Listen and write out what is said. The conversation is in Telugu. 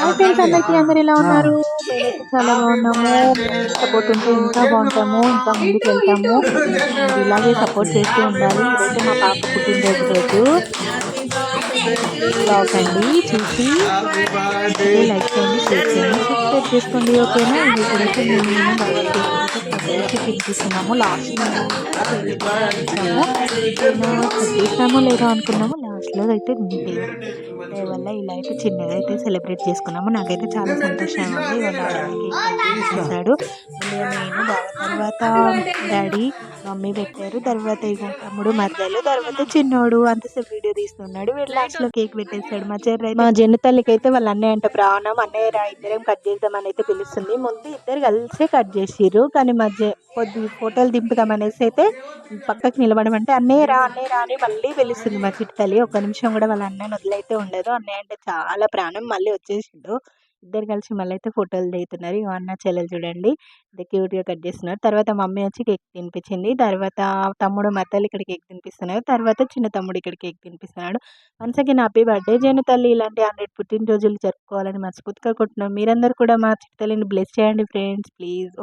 హాయ్ ఫ్రెండ్స్ అందరికీ అందరు ఎలా ఉన్నారు? మేమైతే చాలా బాగున్నాము. మీ అందరి సపోర్ట్ ఉంటే ఇంకా బాగుంటాము, ఇంకా ముందుకు వెళ్తాము. అండ్ ఇలాగే సపోర్ట్ చేస్తూ ఉండాలి. ఈరోజు మా పాప పుట్టినరోజు రోజు బ్లాగ్ అండి. చూసి నచ్చితే లైక్ చేయండి, షేర్ చేయండి, సబ్స్క్రైబ్ చేసుకోండి. ఓకేనా? ఇక్కడైతే నేను బాబా కేక్ అయితే కట్ చేసి తినిపిస్తున్నాము. లాస్ట్లో మేమైతే కేక్ అయితే కట్ చేసాము. అయినా కట్ చేసామో లేదో అనుకున్నాము. లాస్ట్లో అయితే దేవుడి దయ వల్ల ఇలా అయితే చిన్నగా అయితే సెలబ్రేట్ చేసుకున్నాము. నాకైతే చాలా సంతోషంగా ఉంది. ఇగో డాడీ అయితే కేక్ కట్ చేసేసాడు. ముందుగా నేను, బాబా తర్వాత డాడీ, మమ్మీ పెట్టారు. తర్వాత ఇగో తమ్ముడు, మరదలు, తర్వాత చిన్నోడు అంతసేపు వీడియో తీస్తున్నాడు. వీడు లాస్ట్లో కేక్ పెట్టేశాడు. మా జెన్ను తల్లికి అయితే వాళ్ళ అన్నయ్య అంటే ప్రాణం. అన్నయ్య రా ఇద్దరం కట్ చేద్దామని అయితే పిలుస్తుంది. ముందు ఇద్దరు కలిసే కట్ చేసిర్రు. కానీ కొద్ది ఫోటోలు దింపుదామనేసి అయితే పక్కకి నిలబడమంటే అన్నయ్య రా అని మళ్ళీ పిలుస్తుంది మా చిట్టి తల్లి. ఒక్క నిమిషం కూడా వాళ్ళ అన్నయ్యని వదిలైతే ఉండదు. అన్నయ్య అంటే చాలా ప్రాణం. మళ్ళీ వచ్చేసిండు. ఇద్దరు కలిసి మళ్ళీ అయితే ఫోటోలు దిగుతున్నారు. ఇగో అన్న చెల్లెలు చూడండి ఇది క్యూట్గా కట్ చేస్తున్నారు. తర్వాత మమ్మీ వచ్చి కేక్ తినిపించింది. తర్వాత తమ్ముడు మరదలు ఇక్కడ కేక్ తినిపిస్తున్నారు. తర్వాత చిన్న తమ్ముడు ఇక్కడ కేక్ తినిపిస్తున్నాడు. Once again happy birthday Jenu తల్లి. ఇలాంటి 100 పుట్టినరోజులు జరుపుకోవాలని మనస్ఫూర్తిగా కోరుకుంటున్నాను. మీరందరూ కూడా మా చిట్టి తల్లిని బ్లెస్ చేయండి ఫ్రెండ్స్ ప్లీజ్.